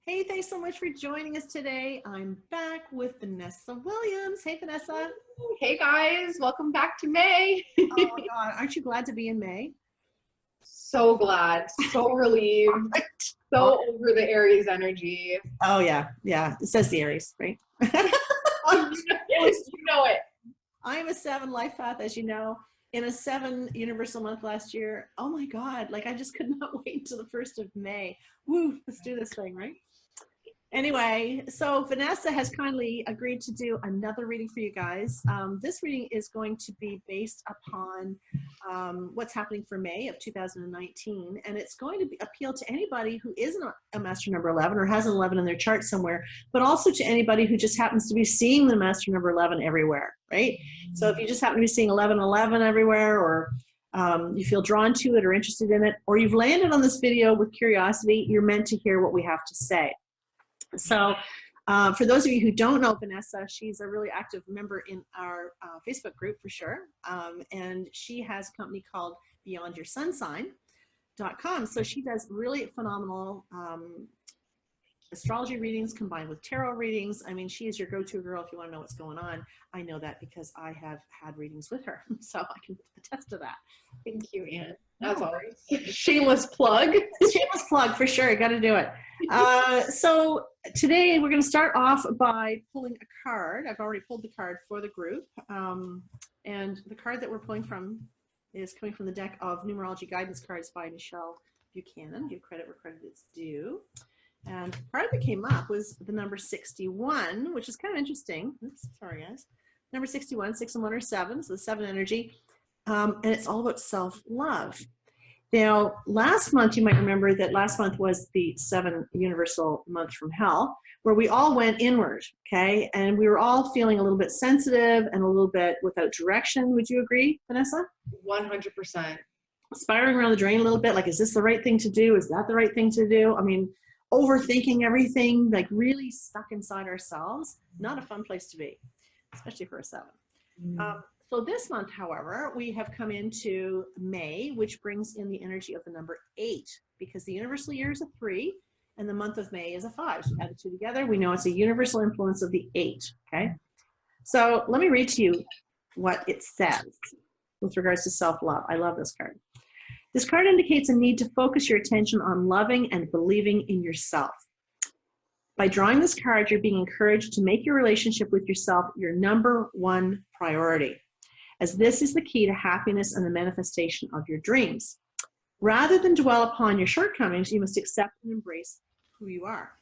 Hey, thanks so much for joining us today. I'm back with Vanessa Williams. Hey, Vanessa. Hey guys, welcome back to May. Oh my God, aren't you glad to be in May? So glad, so relieved, Oh, so over the Aries energy. oh yeah, yeah. It says the Aries, right? You know it. I'm a 7 life path, as you know, in a 7 universal month last year. Oh my God, like I just could not wait until the 1st of May. Woo, let's do this thing, right? Anyway, so Vanessa has kindly agreed to do another reading for you guys. This reading is going to be based upon what's happening for May of 2019, and it's going to appeal to anybody who isn't a master number 11 or has an 11 in their chart somewhere, but also to anybody who just happens to be seeing the master number 11 everywhere, right? So if you just happen to be seeing 1111 everywhere, or you feel drawn to it or interested in it, or you've landed on this video with curiosity, you're meant to hear what we have to say. So for those of you who don't know Vanessa, she's a really active member in our Facebook group for sure. And she has a company called BeyondYourSunSign.com. So she does really phenomenal astrology readings combined with tarot readings. I mean, she is your go-to girl if you want to know what's going on. I know that because I have had readings with her, so I can attest to that. Thank you, Anne. As always. Shameless plug. Shameless plug for sure. Got to do it. So today we're going to start off by pulling a card. I've already pulled the card for the group. And the card that we're pulling from is coming from the deck of Numerology Guidance Cards by Michelle Buchanan. Give credit where credit is due. And the card that came up was the number 61, which is kind of interesting. Oops, sorry, guys. Number 61, 6 and 1 are 7, so the 7 energy. And it's all about self-love. Now, last month, you might remember that last month was the 7 universal month from hell, where we all went inward, okay? And we were all feeling a little bit sensitive and a little bit without direction. Would you agree, Vanessa? 100%. Spiraling around the drain a little bit, like, is this the right thing to do? Is that the right thing to do? I mean, overthinking everything, like really stuck inside ourselves. Not a fun place to be, especially for a 7. So this month, however, we have come into May, which brings in the energy of the number 8, because the universal year is a 3 and the month of May is a 5. So add the two together, we know it's a universal influence of the 8, okay? So let me read to you what it says with regards to self-love. I love this card. This card indicates a need to focus your attention on loving and believing in yourself. By drawing this card, you're being encouraged to make your relationship with yourself your number 1 priority, as this is the key to happiness and the manifestation of your dreams. Rather than dwell upon your shortcomings, you must accept and embrace who you are.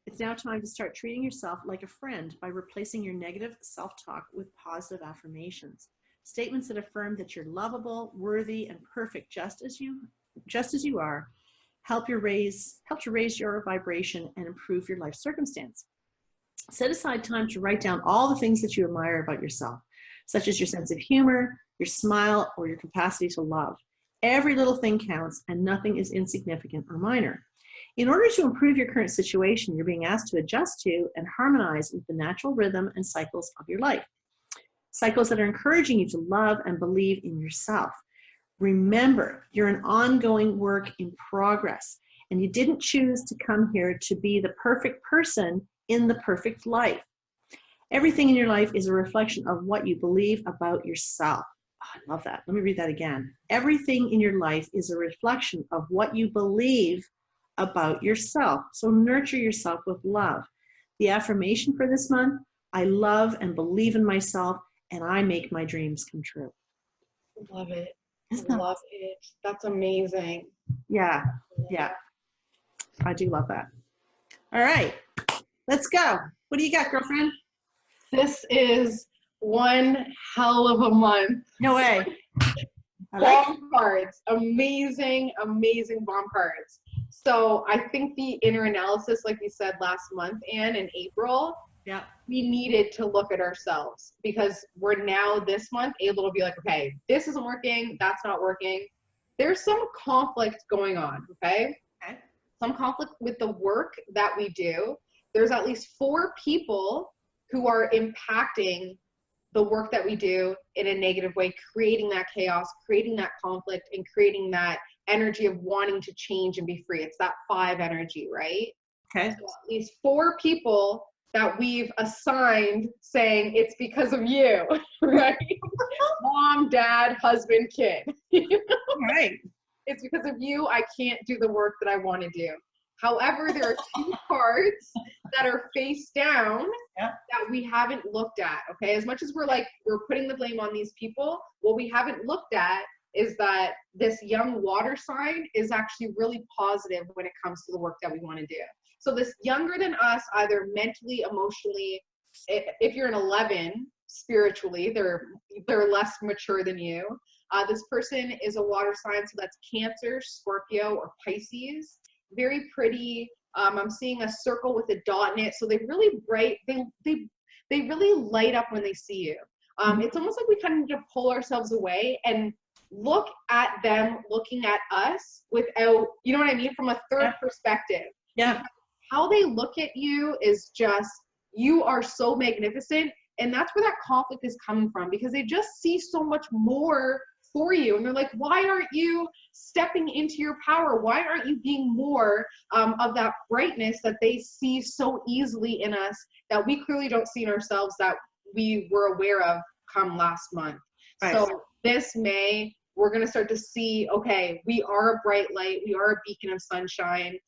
It's now time to start treating yourself like a friend by replacing your negative self-talk with positive affirmations. Statements that affirm that you're lovable, worthy, and perfect just as you are, help to raise your vibration and improve your life circumstance. Set aside time to write down all the things that you admire about yourself, such as your sense of humor, your smile, or your capacity to love. Every little thing counts, and nothing is insignificant or minor. In order to improve your current situation, you're being asked to adjust to and harmonize with the natural rhythm and cycles of your life. Cycles that are encouraging you to love and believe in yourself. Remember, you're an ongoing work in progress, and you didn't choose to come here to be the perfect person in the perfect life. Everything in your life is a reflection of what you believe about yourself. Oh, I love that. Let me read that again. Everything in your life is a reflection of what you believe about yourself. So nurture yourself with love. The affirmation for this month: I love and believe in myself, and I make my dreams come true. Love it. Isn't that Love it. That's amazing. Yeah, yeah. I do love that. All right, let's go. What do you got, girlfriend? This is one hell of a month. No way. I like Bomb cards. Amazing, amazing bomb cards. So I think the inner analysis, like you said last month, Anne, in April, yeah. we needed to look at ourselves, because we're now this month able to be like, okay, this isn't working, that's not working. There's some conflict going on, okay? Some conflict with the work that we do. There's at least 4 people who are impacting the work that we do in a negative way, creating that chaos, creating that conflict, and creating that energy of wanting to change and be free. It's that 5 energy, right? Okay. So at least 4 people that we've assigned saying it's because of you, right? Mom, dad, husband, kid. Right. It's because of you I can't do the work that I want to do. However, there are 2 cards that are face down that we haven't looked at, okay? As much as we're putting the blame on these people, what we haven't looked at is that this young water sign is actually really positive when it comes to the work that we want to do. So this younger than us, either mentally, emotionally, if you're an 11, spiritually, they're less mature than you. This person is a water sign, so that's Cancer, Scorpio, or Pisces. Very pretty. I'm seeing a circle with a dot in it, so they really bright. They really light up when they see you. It's almost like we kind of need to pull ourselves away and look at them looking at us without, you know what I mean, from a third perspective. Yeah. How they look at you is just, you are so magnificent. And that's where that conflict is coming from, because they just see so much more for you. And they're like, why aren't you stepping into your power? Why aren't you being more of that brightness that they see so easily in us, that we clearly don't see in ourselves, that we were aware of come last month? Right. So this May, we're going to start to see, okay, we are a bright light. We are a beacon of sunshine.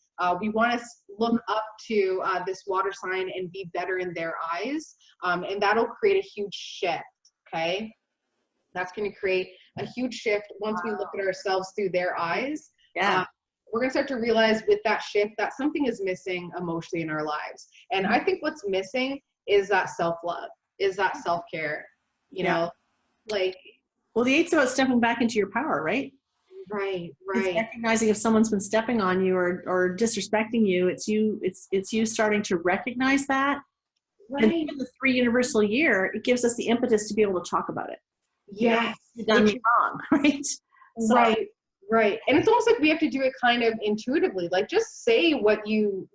We want to look up to this water sign and be better in their eyes. And that'll create a huge shift, okay? That's going to create a huge shift once we look at ourselves through their eyes. Yeah. We're going to start to realize with that shift that something is missing emotionally in our lives. And I think what's missing is that self-love, is that self-care, you know, like. Well, the 8's about stepping back into your power, right? Right. It's recognizing if someone's been stepping on you or disrespecting you. It's you starting to recognize that. Right. And in the 3 universal year, it gives us the impetus to be able to talk about it. Yes. You've done me wrong, right? So, right. And it's almost like we have to do it kind of intuitively. Like, just say what you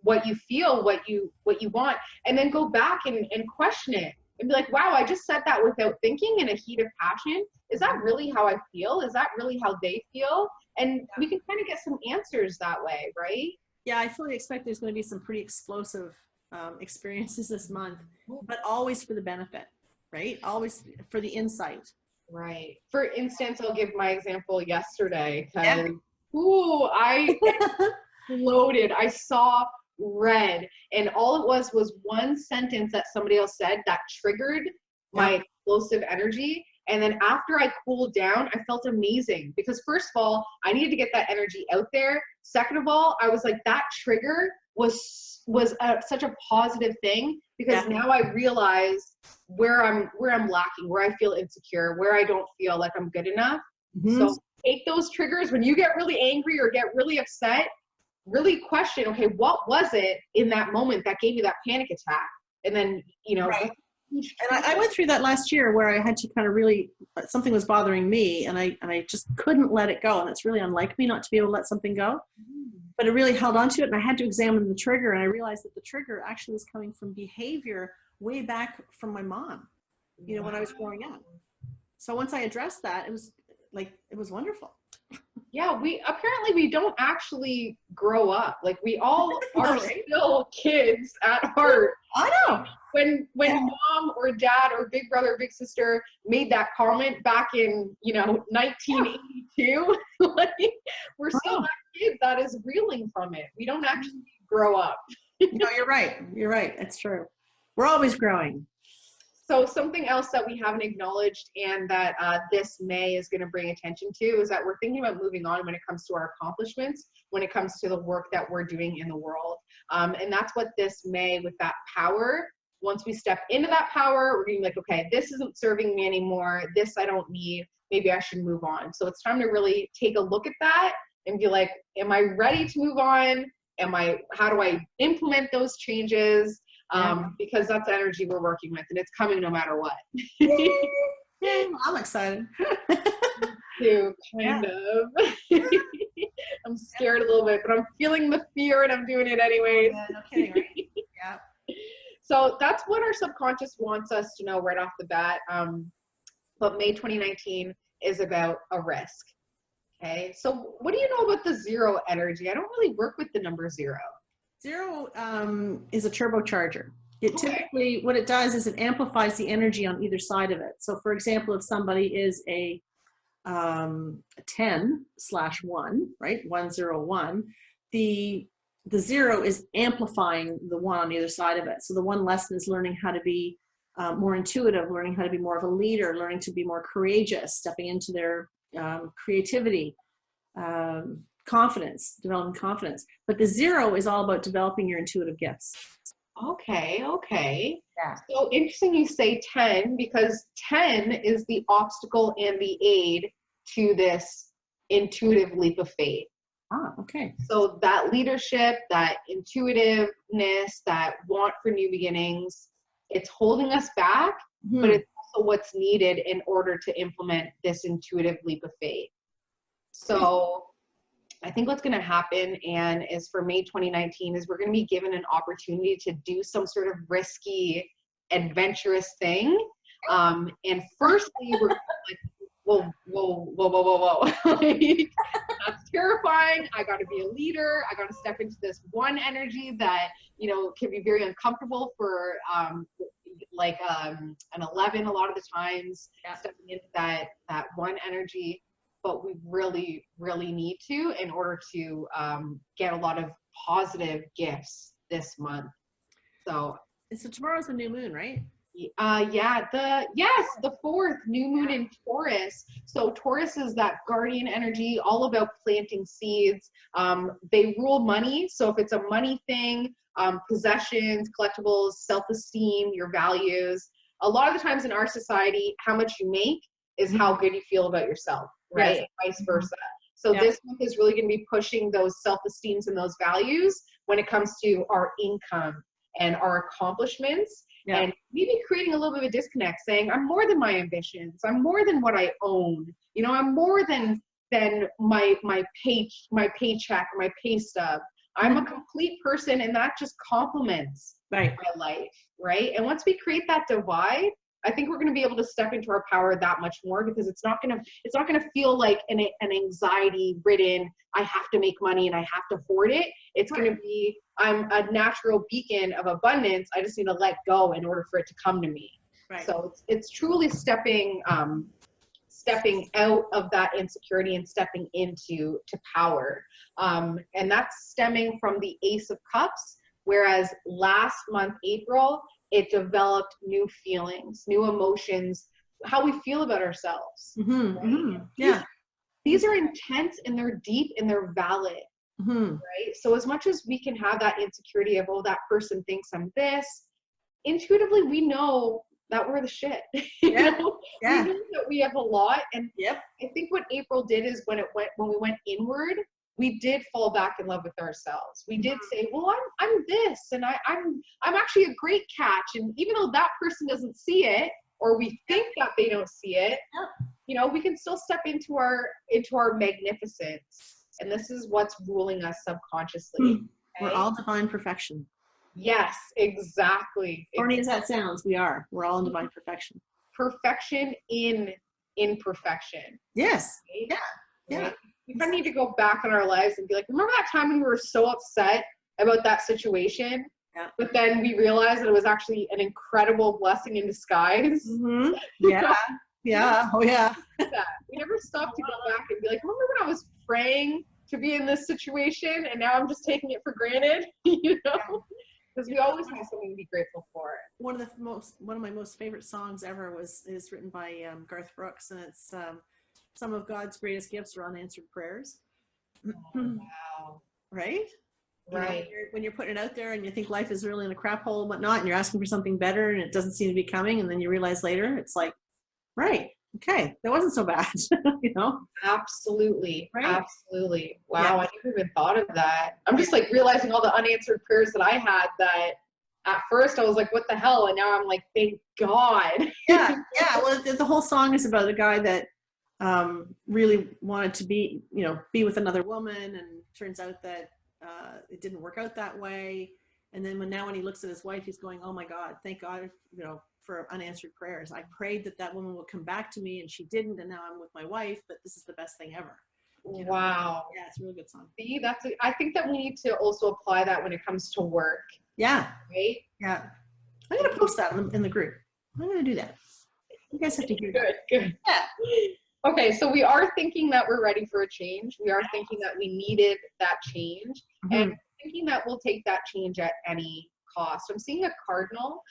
feel, what you want, and then go back and question it. And be like, wow, I just said that without thinking, in a heat of passion. Is that really how I feel? Is that really how they feel? And we can kind of get some answers that way, right? Yeah, I fully expect there's going to be some pretty explosive experiences this month, but always for the benefit, right? Always for the insight. Right. For instance, I'll give my example yesterday. I exploded. I saw red, and all it was one sentence that somebody else said that triggered my explosive energy. And then after I cooled down, I felt amazing, because first of all, I needed to get that energy out there. Second of all, I was like, that trigger was such a positive thing, because now I realize where I'm lacking, where I feel insecure, where I don't feel like I'm good enough. So take those triggers when you get really angry or get really upset. Really question, okay, what was it in that moment that gave you that panic attack? And then, you know. Right. And I went through that last year where I had to kind of really, something was bothering me, and I just couldn't let it go. And it's really unlike me not to be able to let something go. But I really held on to it, and I had to examine the trigger, and I realized that the trigger actually was coming from behavior way back from my mom, you know, when I was growing up. So once I addressed that, it was wonderful. Yeah, we don't actually grow up. Like, we all are still kids at heart. I know. When mom or dad or big brother or big sister made that comment back in, 1982, like, we're still that kid that is reeling from it. We don't actually grow up. No, you're right. You're right. It's true. We're always growing. So something else that we haven't acknowledged, and that this May is going to bring attention to, is that we're thinking about moving on when it comes to our accomplishments, when it comes to the work that we're doing in the world. And that's what this May, with that power, once we step into that power, we're being like, okay, this isn't serving me anymore. This I don't need. Maybe I should move on. So it's time to really take a look at that and be like, am I ready to move on? How do I implement those changes? Because that's energy we're working with, and it's coming no matter what. I'm excited. Too, kind of. I'm scared a little bit, but I'm feeling the fear, and I'm doing it anyways. Yeah, no kidding, right? Yeah. So that's what our subconscious wants us to know right off the bat. But May 2019 is about a risk. Okay, so what do you know about the 0 energy? I don't really work with the number 0. Zero is a turbocharger. It Okay. typically, what it does is it amplifies the energy on either side of it. So for example, if somebody is a 10/1, right? 101, the zero is amplifying the one on either side of it. So the one lesson is learning how to be more intuitive, learning how to be more of a leader, learning to be more courageous, stepping into their creativity, confidence, developing confidence. But the zero is all about developing your intuitive gifts. Okay, okay. Yeah. So interesting you say 10 because 10 is the obstacle and the aid to this intuitive leap of faith. Ah, okay. So that leadership, that intuitiveness, that want for new beginnings, it's holding us back, but it's also what's needed in order to implement this intuitive leap of faith. So I think what's going to happen is for May 2019 is we're going to be given an opportunity to do some sort of risky, adventurous thing. And firstly, we're like, whoa, whoa, whoa, whoa, whoa, whoa. Like, that's terrifying. I got to be a leader. I got to step into this one energy that, you know, can be very uncomfortable for an 11 a lot of the times, stepping into that one energy. But we really, really need to in order to get a lot of positive gifts this month. So tomorrow's the new moon, right? The 4th new moon in Taurus. So Taurus is that guardian energy, all about planting seeds. They rule money. So if it's a money thing, possessions, collectibles, self-esteem, your values, a lot of the times in our society, how much you make is how good you feel about yourself, right? Yes. And vice versa. So this month is really going to be pushing those self-esteems and those values when it comes to our income and our accomplishments, and maybe creating a little bit of a disconnect, saying, I'm more than my ambitions. I'm more than what I own. You know, I'm more than my paycheck or my pay stub. I'm a complete person, and that just complements my life, right? And once we create that divide, I think we're going to be able to step into our power that much more, because it's not going to feel like an anxiety ridden, I have to make money and I have to hoard it. It's going to be, I'm a natural beacon of abundance. I just need to let go in order for it to come to me. Right. So it's truly stepping out of that insecurity and stepping into power. And that's stemming from the Ace of Cups. Whereas last month, April, it developed new feelings, new emotions, how we feel about ourselves. Mm-hmm, right? Mm-hmm. Yeah. These are intense and they're deep and they're valid, right? So as much as we can have that insecurity of, oh, that person thinks I'm this, intuitively we know that we're the shit. You know? We know that we have a lot. And I think what April did is when we went inward, we did fall back in love with ourselves. We did say, well, I'm this, and I'm actually a great catch. And even though that person doesn't see it, or we think that they don't see it, you know, we can still step into our magnificence. And this is what's ruling us subconsciously. Okay? We're all divine perfection. Yes, exactly. Corny as that sounds, we're all in divine perfection. Perfection in imperfection. Yes. Right? Yeah. We kind of need to go back in our lives and be like, remember that time when we were so upset about that situation? Yeah. But then we realized that it was actually an incredible blessing in disguise. Mm-hmm. Yeah. Yeah. Oh, yeah. We never stopped to go back and be like, remember when I was praying to be in this situation and now I'm just taking it for granted? You know? Because we always have something to be grateful for. One of my most favorite songs ever is written by Garth Brooks, and it's some of God's greatest gifts are unanswered prayers. Oh, wow. Right? Right. You know, when you're putting it out there and you think life is really in a crap hole and whatnot, and you're asking for something better and it doesn't seem to be coming, and then you realize later, it's like, right, okay, that wasn't so bad. You know? Absolutely. Right? Absolutely. Wow, Yeah. I never even thought of that. I'm just like realizing all the unanswered prayers that I had that at first I was like, what the hell? And now I'm like, thank God. Yeah. Well, the whole song is about a guy that really wanted to be with another woman, and turns out that it didn't work out that way. And then when he looks at his wife, he's going, oh my God, thank God, for unanswered prayers. I prayed that woman would come back to me and she didn't, and now I'm with my wife, but this is the best thing ever. Wow. Yeah, it's a really good song. See, I think that we need to also apply that when it comes to work. Yeah. Right? Yeah. I'm going to post that in the group. I'm going to do that. You guys have to hear that. Good. Yeah. Okay, so we are thinking that we're ready for a change. We are thinking that we needed that change, and thinking that we'll take that change at any cost. I'm seeing a cardinal,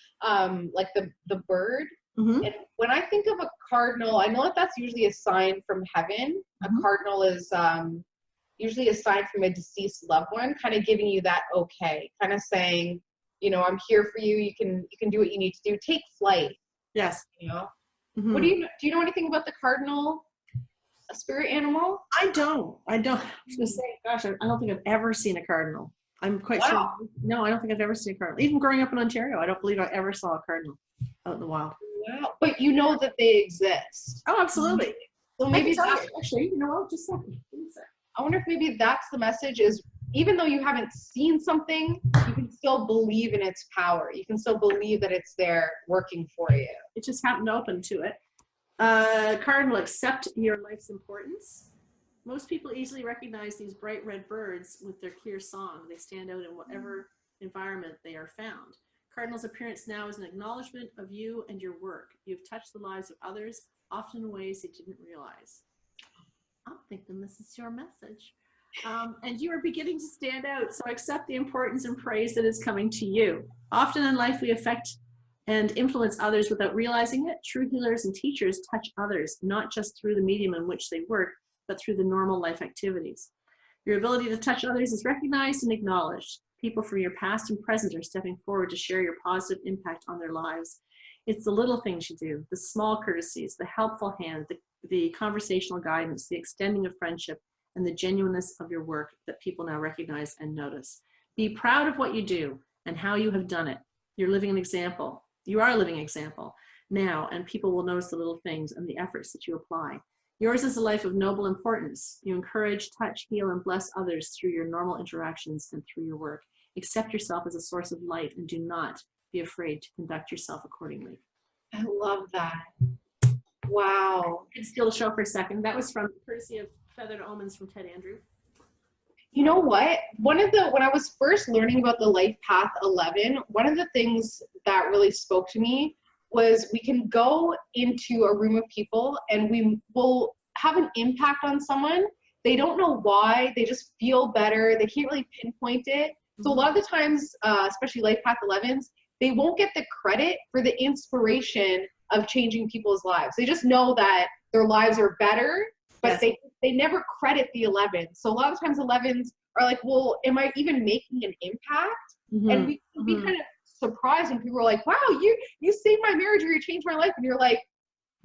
like the bird. And when I think of a cardinal, I know that that's usually a sign from heaven. A cardinal is usually a sign from a deceased loved one, kind of giving you that okay, kind of saying, you know, I'm here for you. You can do what you need to do. Take flight. Yes. You know. What do you know anything about the cardinal, a spirit animal? I don't. I was going to say, gosh, I don't think I've ever seen a cardinal. I'm quite sure. No, I don't think I've ever seen a cardinal. Even growing up in Ontario, I don't believe I ever saw a cardinal out in the wild. Wow. But you know that they exist. Oh, absolutely. So maybe that's, actually, you know what? Just a second. I wonder if maybe that's the message is, even though you haven't seen something, you can still believe in its power. You can still believe that it's there working for you. It just happened to open to it. Cardinal, accept your life's importance. Most people easily recognize these bright red birds with their clear song. They stand out in whatever environment they are found. Cardinal's appearance now is an acknowledgement of you and your work. You've touched the lives of others, often in ways they didn't realize. I'm thinking this is your message. And you are beginning to stand out, so accept the importance and praise that is coming to you. Often in life we affect and influence others without realizing it. True healers and teachers touch others, not just through the medium in which they work, but through the normal life activities. Your ability to touch others is recognized and acknowledged. People from your past and present are stepping forward to share your positive impact on their lives. It's the little things you do, the small courtesies, the helpful hand, the conversational guidance, the extending of friendship, and the genuineness of your work that people now recognize and notice. Be proud of what you do and how you have done it. You're living an example. You are a living example now, and people will notice the little things and the efforts that you apply. Yours is a life of noble importance. You encourage, touch, heal, and bless others through your normal interactions and through your work. Accept yourself as a source of light and do not be afraid to conduct yourself accordingly. I love that. Wow. It's still a show for a second. That was from courtesy of Feathered Omens from Ted Andrew. You know what? When I was first learning about the Life Path 11, one of the things that really spoke to me was we can go into a room of people and we will have an impact on someone. They don't know why, they just feel better. They can't really pinpoint it. So a lot of the times, especially Life Path 11s, they won't get the credit for the inspiration of changing people's lives. They just know that their lives are better, but yes, they never credit the 11s. So a lot of times 11s are like, well, am I even making an impact? And we can be kind of surprised when people are like, wow, you saved my marriage or you changed my life. And you're like,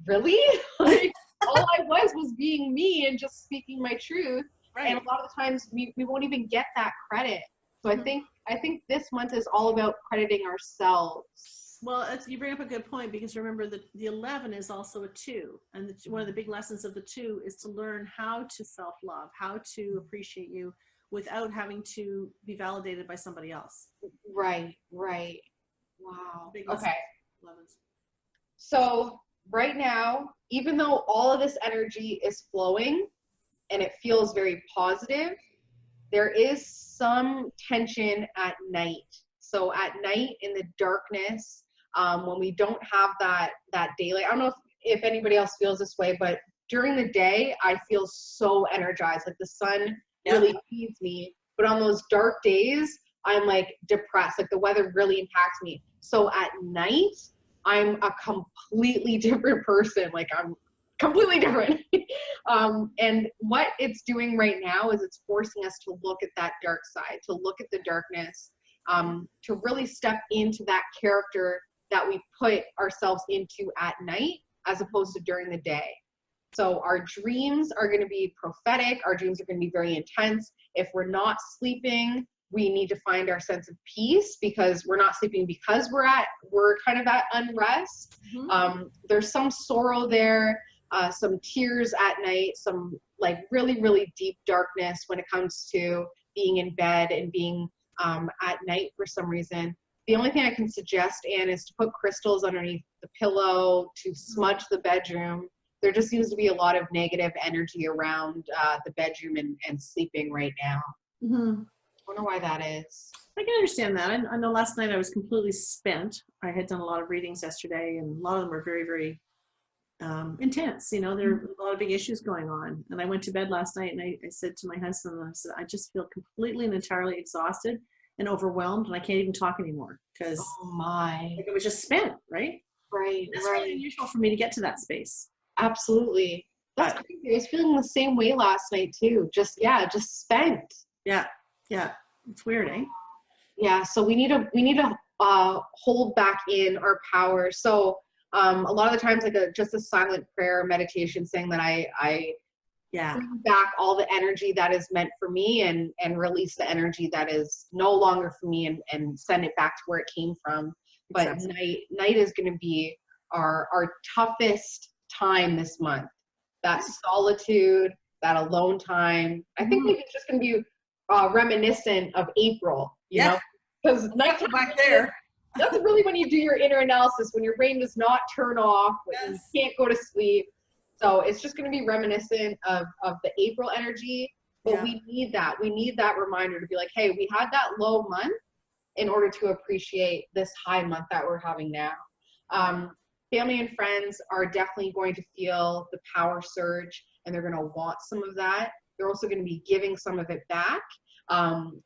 really? Like, all I was being me and just speaking my truth. Right. And a lot of the times we won't even get that credit. So I think this month is all about crediting ourselves. Well, you bring up a good point, because remember that the 11 is also a 2. And one of the big lessons of the 2 is to learn how to self-love, how to appreciate you without having to be validated by somebody else. Right. Wow. Okay. 11s. So right now, even though all of this energy is flowing and it feels very positive, there is some tension at night. So at night in the darkness, when we don't have that daylight, I don't know if anybody else feels this way, but during the day, I feel so energized. Like the sun really feeds me. But on those dark days, I'm like depressed. Like the weather really impacts me. So at night, I'm a completely different person. Like I'm completely different. And what it's doing right now is it's forcing us to look at that dark side, to look at the darkness, to really step into that character that we put ourselves into at night as opposed to during the day. So our dreams are going to be prophetic. Our dreams are going to be very intense. If we're not sleeping, we need to find our sense of peace, because we're not sleeping because we're kind of at unrest. There's some sorrow there, some tears at night, some like really, really deep darkness when it comes to being in bed and being at night for some reason. The only thing I can suggest, Anne, is to put crystals underneath the pillow, to smudge the bedroom, there just seems to be a lot of negative energy around the bedroom and sleeping right now. Mm-hmm. I wonder why that is. I can understand that. I know last night I was completely spent. I had done a lot of readings yesterday, and a lot of them were very, very intense. You know, there are a lot of big issues going on. And I went to bed last night and I said to my husband, I said, I just feel completely and entirely exhausted and overwhelmed, and I can't even talk anymore because it was just spent, right? Right. That's really unusual for me to get to that space. Absolutely. That's crazy. I was feeling the same way last night too. Just spent. Yeah. It's weird, eh? Yeah. So we need to hold back in our power. So a lot of the times, like just a silent prayer meditation, saying that I bring back all the energy that is meant for me and release the energy that is no longer for me and send it back to where it came from. But night is going to be our toughest time this month. That solitude, that alone time. I think it's just going to be reminiscent of April, you know, because nighttime back there. That's really when you do your inner analysis, when your brain does not turn off, when you can't go to sleep. So it's just going to be reminiscent of the April energy. But we need that. We need that reminder to be like, hey, we had that low month in order to appreciate this high month that we're having now. Family and friends are definitely going to feel the power surge, and they're going to want some of that. They're also going to be giving some of it back.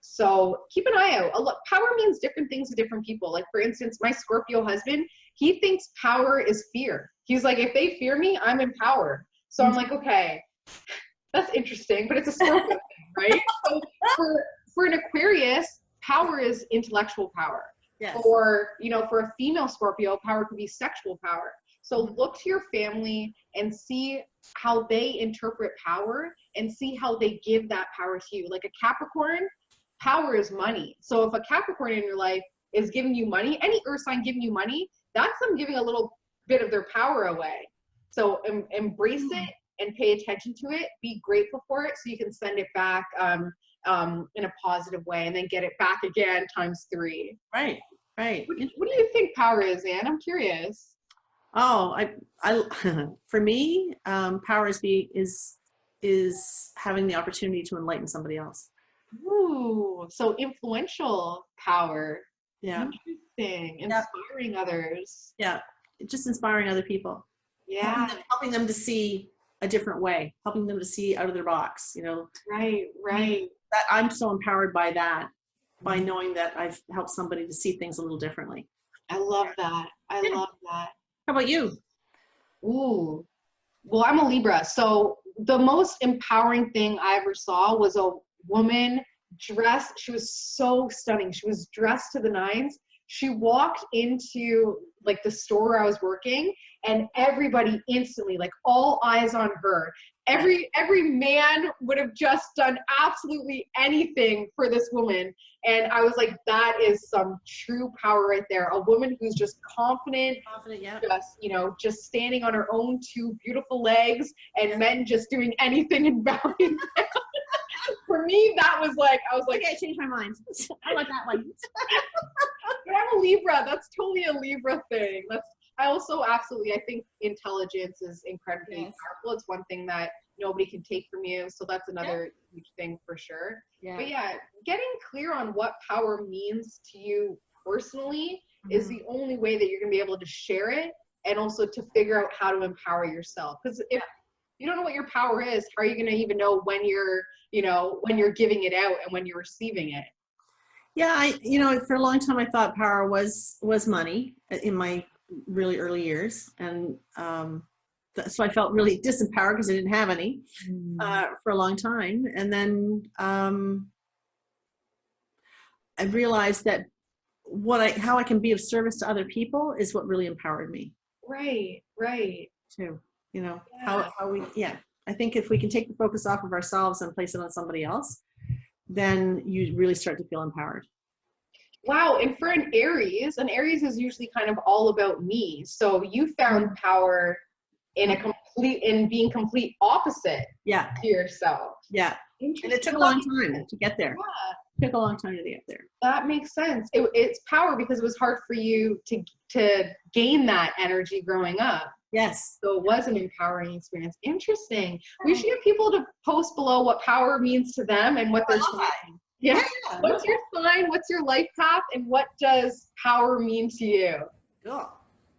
So keep an eye out. Power means different things to different people. Like, for instance, my Scorpio husband, he thinks power is fear. He's like, if they fear me, I'm in power. So I'm like, okay, that's interesting, but it's a Scorpio thing, right? So for an Aquarius, power is intellectual power. Yes. Or, for a female Scorpio, power could be sexual power. So look to your family and see how they interpret power and see how they give that power to you. Like a Capricorn, power is money. So if a Capricorn in your life is giving you money, any earth sign giving you money, that's them giving a little bit of their power away. So embrace it and pay attention to it. Be grateful for it so you can send it back in a positive way and then get it back again ×3. Right. What do you think power is, Anne? I'm curious. Oh, I for me, power is having the opportunity to enlighten somebody else. Ooh, so influential power. Yeah. Interesting. Inspiring others. Yeah. Just inspiring other people. Yeah. Helping them to see a different way, helping them to see out of their box, Right. That I'm so empowered by that, by knowing that I've helped somebody to see things a little differently. I love that. I love that. How about you? Ooh. Well, I'm a Libra. So the most empowering thing I ever saw was a woman dressed. She was so stunning. She was dressed to the nines. She walked into like the store where I was working, and everybody instantly, like all eyes on her. Every man would have just done absolutely anything for this woman. And I was like, that is some true power right there. A woman who's just confident, just standing on her own two beautiful legs, and men just doing anything and bowing down. For me, that was like, I was like, okay, I changed my mind. I like that one. But I'm a Libra. That's totally a Libra thing. I think intelligence is incredibly powerful. It's one thing that nobody can take from you. So that's another huge thing for sure. Yeah. But getting clear on what power means to you personally is the only way that you're going to be able to share it, and also to figure out how to empower yourself. Because if you don't know what your power is, how are you going to even know when you're giving it out and when you're receiving it? Yeah, for a long time I thought power was money in my really early years, and so I felt really disempowered because I didn't have any for a long time. And then I realized that how I can be of service to other people is what really empowered me. Right. Too, how I think if we can take the focus off of ourselves and place it on somebody else, then you really start to feel empowered. Wow. And for an Aries is usually kind of all about me. So you found power in being complete opposite to yourself. Yeah. And it took a long time to get there. Yeah. It took a long time to get there. That makes sense. It's power because it was hard for you to gain that energy growing up. Yes. So it was an empowering experience. Interesting. We should get people to post below what power means to them and what they're saying. Yeah. What's your sign? What's your life path? And what does power mean to you? Cool.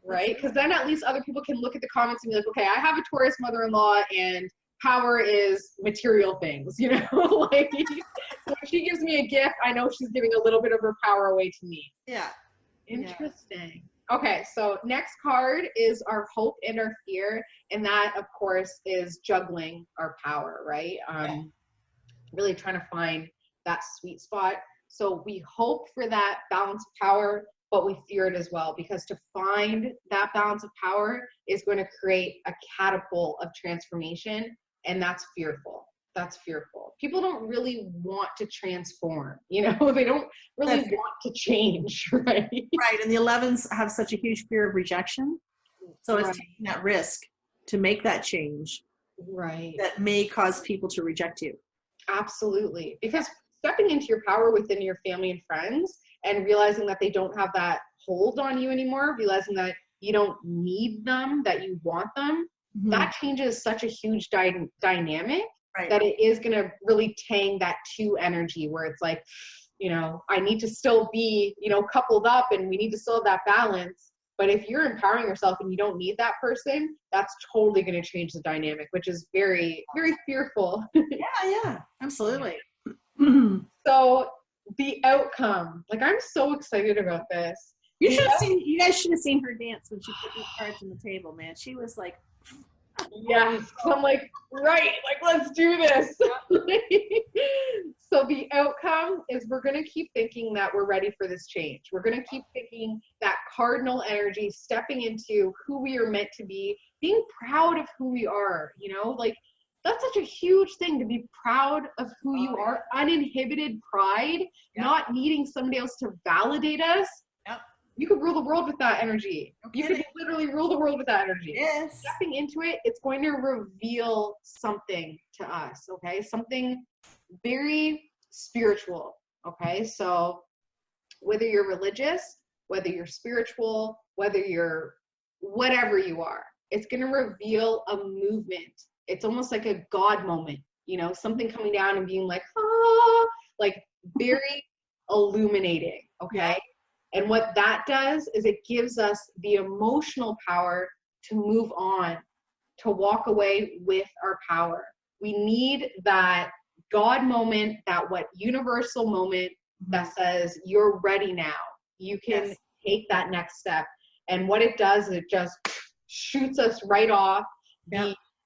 Right? Because then at least other people can look at the comments and be like, okay, I have a Taurus mother-in-law and power is material things, you know? Like, so if she gives me a gift, I know she's giving a little bit of her power away to me. Yeah. Interesting. Okay, so next card is our hope and our fear. And that, of course, is juggling our power, right? Really trying to find that sweet spot. So we hope for that balance of power, but we fear it as well, because to find that balance of power is going to create a catapult of transformation, and that's fearful. That's fearful. People don't really want to transform, you know, they don't really want to change, right? Right, and the 11s have such a huge fear of rejection. So it's taking that risk to make that change. Right. That may cause people to reject you. Absolutely. Because stepping into your power within your family and friends and realizing that they don't have that hold on you anymore, realizing that you don't need them, that you want them, that changes such a huge dynamic that it is going to really tang that 2 energy where it's like, you know, I need to still be, you know, coupled up and we need to still have that balance. But if you're empowering yourself and you don't need that person, that's totally going to change the dynamic, which is very, very fearful. Yeah, absolutely. So the outcome, like, I'm so excited about this. You guys should have seen her dance when she put these cards on the table, man. She was like, yes. I'm like, right, like, let's do this. So the outcome is we're going to keep thinking that we're ready for this change. We're going to keep thinking that cardinal energy, stepping into who we are meant to be, being proud of who we are, you know, like, that's such a huge thing, to be proud of who you are, uninhibited pride, not needing somebody else to validate us. You could rule the world with that energy. You could literally rule the world with that energy. Yes. Stepping into it, it's going to reveal something to us, okay? Something very spiritual, okay? So whether you're religious, whether you're spiritual, whether you're whatever you are, it's going to reveal a movement. It's almost like a God moment, you know, something coming down and being like, ah, like very illuminating, okay? And what that does is it gives us the emotional power to move on, to walk away with our power. We need that God moment, that universal moment that says, you're ready now. You can take that next step. And what it does is it just shoots us right off.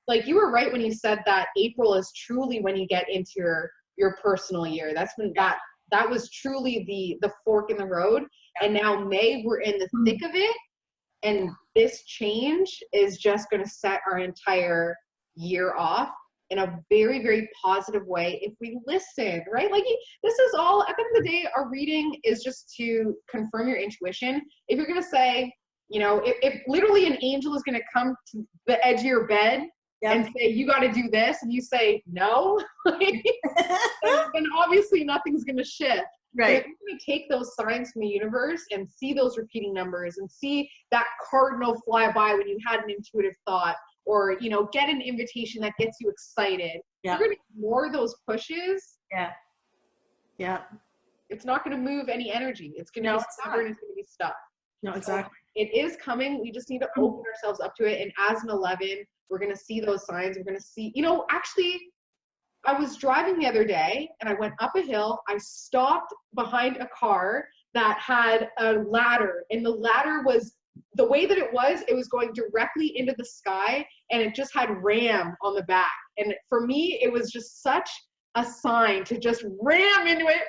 Like, you were right when you said that April is truly when you get into your personal year. That's when that was truly the fork in the road. And now May, we're in the thick of it. And this change is just going to set our entire year off in a very, very positive way if we listen, right? Like, this is all, at the end of the day, our reading is just to confirm your intuition. If you're going to say, you know, if literally an angel is going to come to the edge of your bed and say, you got to do this, and you say no, then obviously nothing's going to shift. Right. But if you're going to take those signs from the universe and see those repeating numbers and see that cardinal fly by when you had an intuitive thought, or, you know, get an invitation that gets you excited, you're going to ignore those pushes. It's not going to move any energy. It's going to be stubborn. It's going to be stuck. No, exactly. So it is coming. We just need to open ourselves up to it. And as an 11, we're going to see those signs. We're going to see, you know, actually, I was driving the other day and I went up a hill. I stopped behind a car that had a ladder, and the ladder was, the way that it was going directly into the sky, and it just had Ram on the back. And for me, it was just such a sign to just ram into it,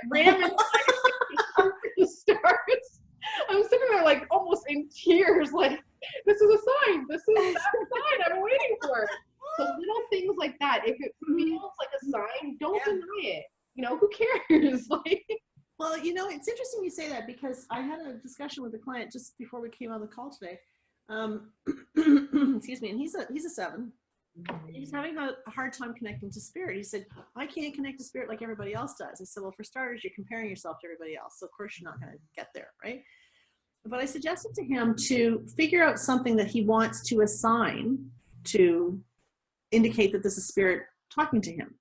the stars. I'm sitting there like almost in tears, like, this is a sign. This is that sign I'm waiting for. So little things like that, if it feels like a sign, don't deny it. You know, who cares? Like, well, you know, it's interesting you say that, because I had a discussion with a client just before we came on the call today. Excuse me, and he's a 7. He's having a hard time connecting to spirit. He said, I can't connect to spirit like everybody else does. I said, well, for starters, you're comparing yourself to everybody else, so of course you're not going to get there, right? But I suggested to him to figure out something that he wants to assign to indicate that this is spirit talking to him.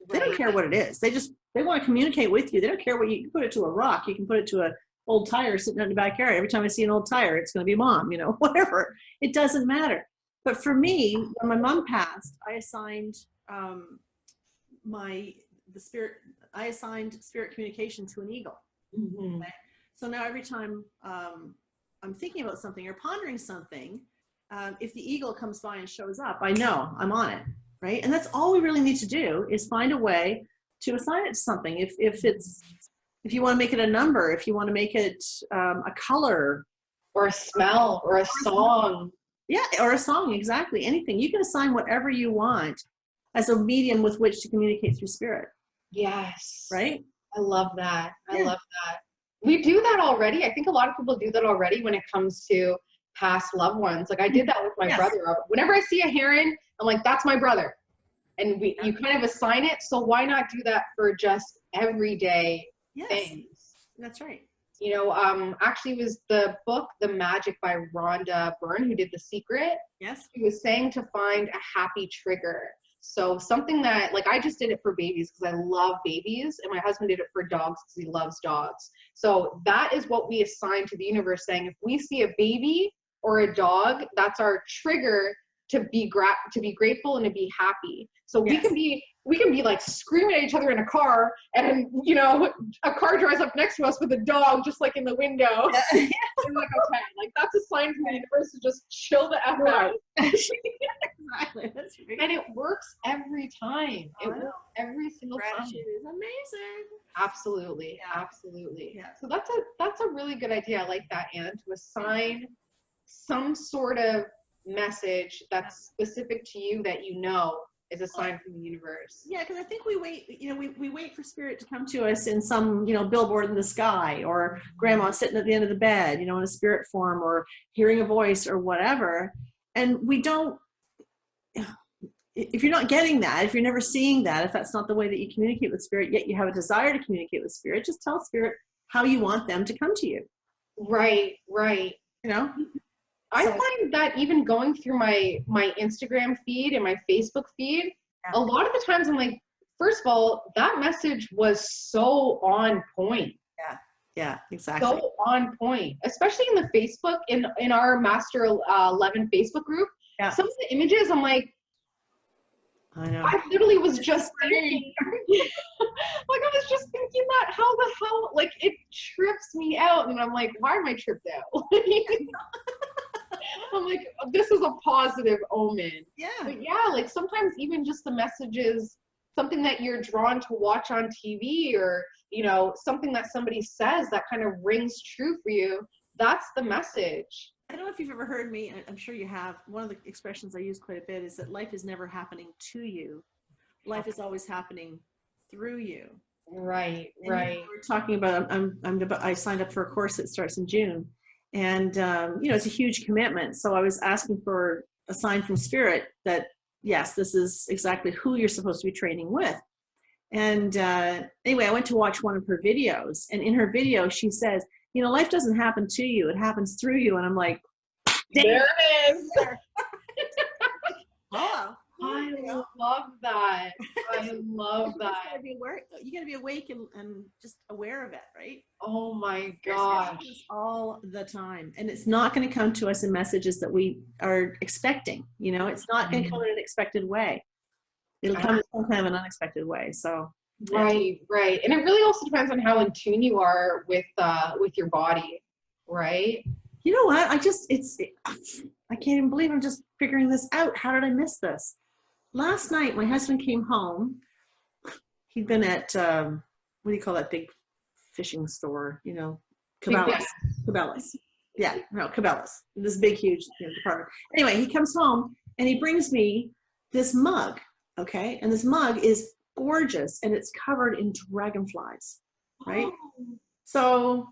They don't care what it is. They want to communicate with you. They don't care what you can put it to a rock. You can put it to an old tire sitting in the backyard. Every time I see an old tire, it's going to be mom, whatever. It doesn't matter. But for me, when my mom passed, I assigned spirit communication to an eagle. Mm-hmm. Okay? So now every time I'm thinking about something or pondering something, if the eagle comes by and shows up, I know I'm on it, right? And that's all we really need to do is find a way to assign it to something. If you want to make it a number, if you want to make it a color, or a smell, or a song. Yeah, or a song, exactly. Anything. You can assign whatever you want as a medium with which to communicate through spirit. Yes. Right? I love that. I love that. We do that already. I think a lot of people do that already when it comes to past loved ones. Like I did that with my brother. Whenever I see a heron, I'm like, that's my brother. And you kind of assign it. So why not do that for just everyday things? That's right. Actually it was the book, The Magic by Rhonda Byrne, who did The Secret. Yes. She was saying to find a happy trigger. So something that, like, I just did it for babies because I love babies, and my husband did it for dogs because he loves dogs. So that is what we assign to the universe, saying if we see a baby or a dog, that's our trigger to be grateful and to be happy. So we can be like screaming at each other in a car, and a car drives up next to us with a dog just like in the window. And we're like, okay, like that's a sign from the universe to just chill the F out. Exactly. That's right. And it works every time. It works every single time. Gratitude is amazing. Absolutely. Yeah. Absolutely. Yeah. So that's a really good idea. I like that, Anna, to assign some sort of message that's specific to you that is a sign from the universe. Yeah, because I think we wait, we wait for spirit to come to us in some, billboard in the sky, or grandma sitting at the end of the bed, in a spirit form, or hearing a voice or whatever. And we don't, if you're not getting that, if you're never seeing that, if that's not the way that you communicate with spirit, yet you have a desire to communicate with spirit, just tell spirit how you want them to come to you. Right. I find that even going through my Instagram feed and my Facebook feed, a lot of the times I'm like, first of all, that message was so on point. Yeah, exactly. So on point, especially in the Facebook, in our Master 11 Facebook group. Yeah. Some of the images, I'm like, I know. I literally was just thinking, like I was just thinking that, how the hell, like it trips me out. And I'm like, why am I tripped out? I'm like, this is a positive omen. Yeah. But yeah, like sometimes even just the messages, something that you're drawn to watch on TV, or, something that somebody says that kind of rings true for you, that's the message. I don't know if you've ever heard me, I'm sure you have. One of the expressions I use quite a bit is that life is never happening to you. Life is always happening through you. Right. We're talking about, I signed up for a course that starts in June. And, it's a huge commitment. So I was asking for a sign from spirit that, yes, this is exactly who you're supposed to be training with. And anyway, I went to watch one of her videos. And in her video, she says, life doesn't happen to you. It happens through you. And I'm like, there it is. Oh, I love that. I love that. You got to be awake and just aware of it, right? Oh my gosh. All the time. And it's not going to come to us in messages that we are expecting. It's not going to come in an expected way. It'll come in some kind of an unexpected way. So. Right. And it really also depends on how in tune you are with your body, right? You know what? I can't even believe I'm just figuring this out. How did I miss this? Last night, my husband came home. He'd been at, what do you call that big fishing store? Cabela's. Yeah, no, Cabela's. This big, huge department. Anyway, he comes home and he brings me this mug, okay? And this mug is gorgeous, and it's covered in dragonflies, right? Oh. So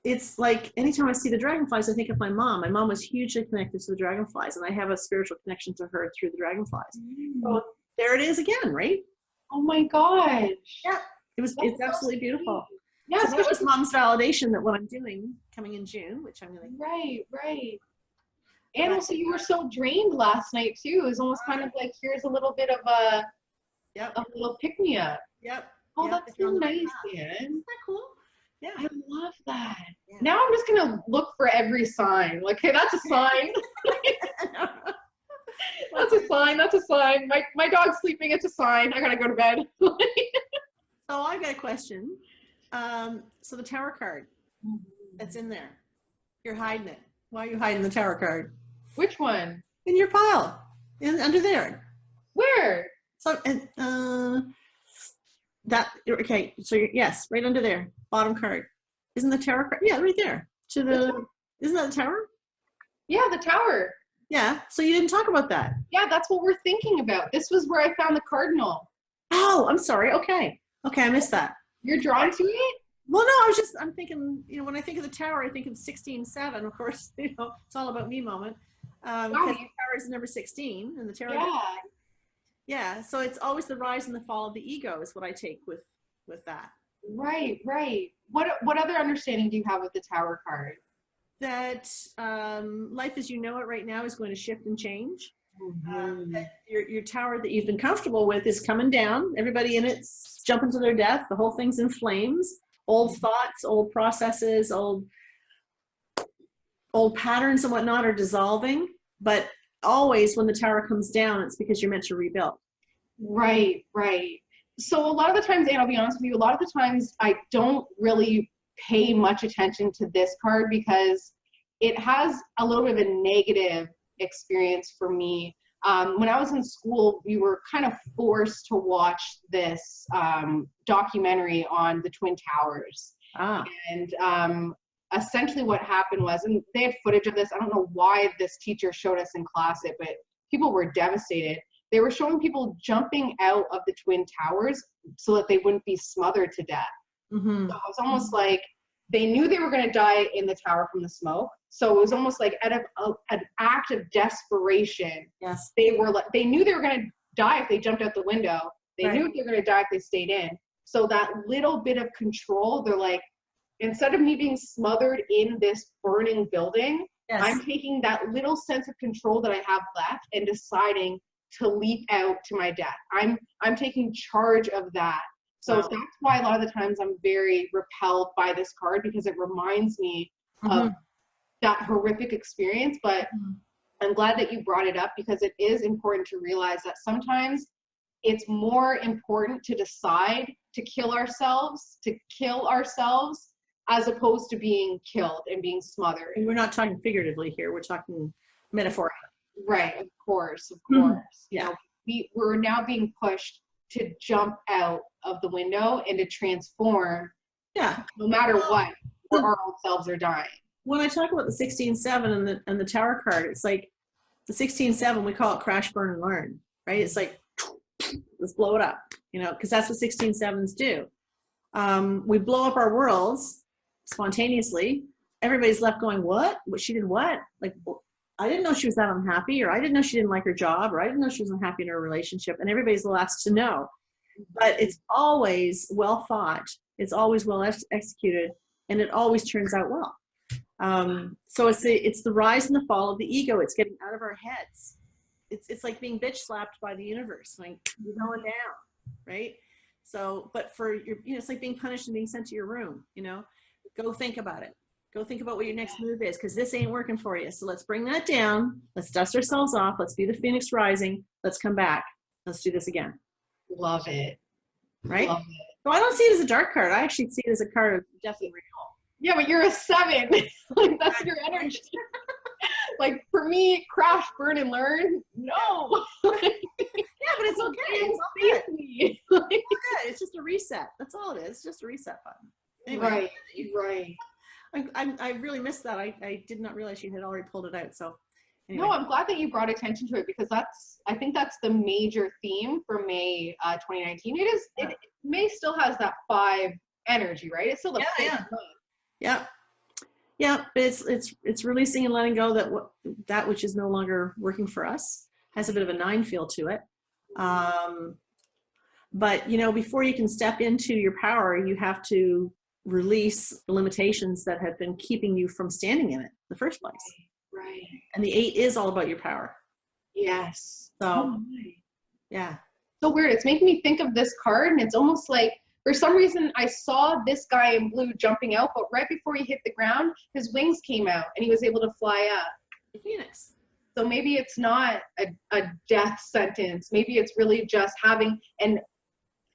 it's like anytime I see the dragonflies, I think of my mom. My mom was hugely connected to the dragonflies, and I have a spiritual connection to her through the dragonflies. So there it is again, right? Oh my gosh. Yeah, it's absolutely beautiful. Yeah, so that was mom's validation that what I'm doing coming in June, which I'm going to. Right. And also, you were so drained last night too. It was almost kind of like, here's a little bit of a little pick me up. Yep. Oh, that's so nice, Dan. Isn't that cool? Yeah. I love that. Yeah. Now I'm just gonna look for every sign. Like, hey, that's a sign. That's a sign. That's a sign. My dog's sleeping. It's a sign. I gotta go to bed. So I've got a question. So the Tower card that's in there, you're hiding it. Why are you hiding the Tower card? Which one? In your pile, under there. Where? So that okay. So yes, right under there, bottom card. Isn't the Tower card? Yeah, right there. To the isn't that the Tower? Yeah, the Tower. Yeah. So you didn't talk about that. Yeah, that's what we're thinking about. This was where I found the Cardinal. Oh, I'm sorry. Okay, I missed that. You're drawn to it? Well, no, I'm thinking, when I think of the Tower, I think of 16-7. Of course, it's all about me moment. Because the Tower is number 16, and the Tower. Yeah. So it's always the rise and the fall of the ego is what I take with that. Right. What other understanding do you have with the Tower card? That life as you know it right now is going to shift and change. That your tower that you've been comfortable with is coming down. Everybody in it's jumping to their death. The whole thing's in flames. Old thoughts, old processes, old patterns and whatnot are dissolving. But always when the tower comes down, it's because you're meant to rebuild. Right. So a lot of the times, and I'll be honest with you, a lot of the times I don't really pay much attention to this card because it has a little bit of a negative experience for me. When I was in school, we were kind of forced to watch this documentary on the Twin Towers. And essentially what happened was, and they had footage of this, I don't know why this teacher showed us in class it, but people were devastated. They were showing people jumping out of the Twin Towers so that they wouldn't be smothered to death. So it was almost like they knew they were going to die in the tower from the smoke. So it was almost like out of an act of desperation. Yes. They knew they were going to die if they jumped out the window. They knew they were going to die if they stayed in. So that little bit of control, they're like, instead of me being smothered in this burning building, I'm taking that little sense of control that I have left and deciding to leap out to my death. I'm taking charge of that. So that's why a lot of the times I'm very repelled by this card, because it reminds me of that horrific experience. But I'm glad that you brought it up, because it is important to realize that sometimes it's more important to decide to kill ourselves, as opposed to being killed and being smothered. And we're not talking figuratively here. We're talking metaphorically. Right, of course. Yeah. We're now being pushed to jump out of the window and to transform. Yeah. No matter what, our old selves are dying. When I talk about the 16-7 and the Tower card, it's like the 16-7, we call it crash, burn, and learn, right? It's like, let's blow it up, because that's what 16-7s do. We blow up our worlds spontaneously. Everybody's left going, what? She did what? Like, I didn't know she was that unhappy, or I didn't know she didn't like her job, or I didn't know she was unhappy in her relationship, and everybody's the last to know. But it's always well thought, it's always well executed, and it always turns out well. So it's the rise and the fall of the ego. It's getting out of our heads. It's like being bitch slapped by the universe, like you're going down, right? So, but for your, it's like being punished and being sent to your room. Go think about it. Go think about what your next move is, because this ain't working for you. So let's bring that down. Let's dust ourselves off. Let's be the phoenix rising. Let's come back. Let's do this again. Love it. Right? Love it. So I don't see it as a dark card. I actually see it as a card of death and renewal. Yeah, but you're a 7. Like, that's your energy. Like, for me, crash, burn, and learn, no. Yeah, but it's okay. It's all good. It's all good. It's just a reset. That's all it is. It's just a reset button. Anyway, Right. I really missed that. I did not realize you had already pulled it out. So anyway. No, I'm glad that you brought attention to it, because I think that's the major theme for May 2019. It May still has that 5 energy, right? It's still the 5th month. Yeah. But it's releasing and letting go that which is no longer working for us. Has a bit of a 9 feel to it. But before you can step into your power, you have to release the limitations that have been keeping you from standing in it in the first place. Right. And the 8 is all about your power. Yes. So, yeah. So weird. It's making me think of this card, and it's almost like, for some reason, I saw this guy in blue jumping out, but right before he hit the ground, his wings came out, and he was able to fly up. The Phoenix. So maybe it's not a death sentence. Maybe it's really just having, and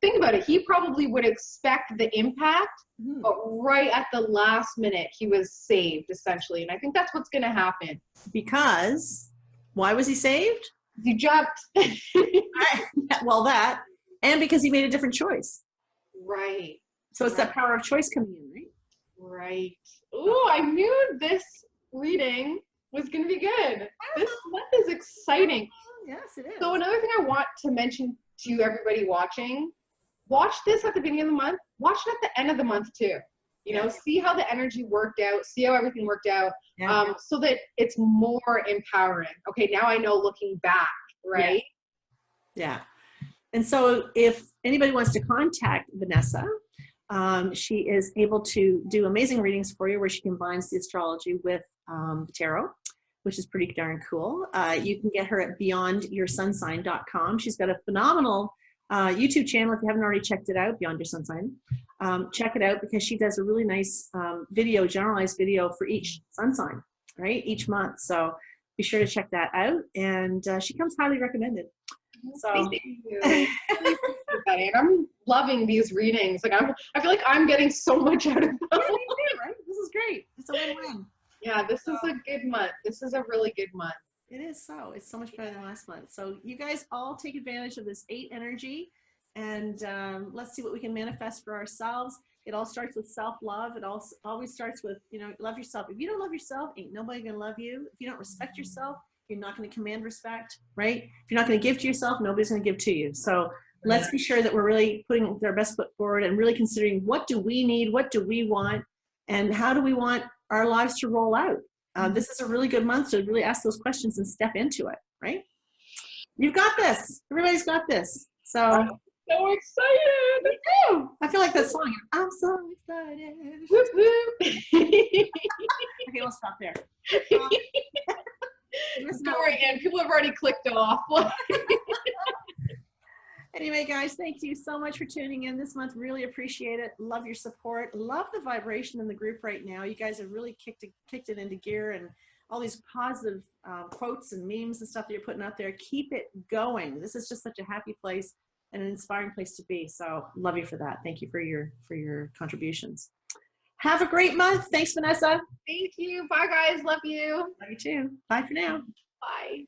think about it, he probably would expect the impact, but right at the last minute, he was saved, essentially. And I think that's what's going to happen. Because, why was he saved? He jumped. Well, that, and because he made a different choice. Right. So it's that power of choice coming in, right? Right. Ooh, I knew this reading was going to be good. This month is exciting. Yes, it is. So another thing I want to mention to everybody watching, watch this at the beginning of the month, watch it at the end of the month too. You know, see how the energy worked out, see how everything worked out, so that it's more empowering. Okay, now I know looking back, right? Yeah. And so if anybody wants to contact Vanessa, she is able to do amazing readings for you where she combines the astrology with tarot, which is pretty darn cool. You can get her at beyondyoursunsign.com. She's got a phenomenal YouTube channel. If you haven't already checked it out, Beyond Your Sun Sign, check it out because she does a really nice video, generalized video for each sun sign, right? Each month. So be sure to check that out. And she comes highly recommended. So thank you. And I'm loving these readings. Like I feel like I'm getting so much out of them. Yeah, me too, right? This is great. It's a win-win. Yeah, this is a good month. This is a really good month. It is so. It's so much better than last month. So you guys all take advantage of this 8 energy, and let's see what we can manifest for ourselves. It all starts with self-love. It always starts with, you know, love yourself. If you don't love yourself, ain't nobody gonna love you. If you don't respect yourself, you're not going to command respect, right? If you're not going to give to yourself, nobody's going to give to you. So let's be sure that we're really putting our best foot forward and really considering what do we need, what do we want, and how do we want our lives to roll out. This is a really good month to really ask those questions and step into it, right? You've got this. Everybody's got this. So I'm so excited. Me too. I feel like that song. I'm so excited. Whoop, whoop. Okay, we'll stop there. Don't worry, Anne. People have already clicked off. Anyway, guys, thank you so much for tuning in this month. Really appreciate it. Love your support. Love the vibration in the group right now. You guys have really kicked it into gear, and all these positive quotes and memes and stuff that you're putting out there. Keep it going. This is just such a happy place and an inspiring place to be. So love you for that. Thank you for your contributions. Have a great month. Thanks, Vanessa. Thank you. Bye, guys. Love you. Love you too. Bye for now. Bye.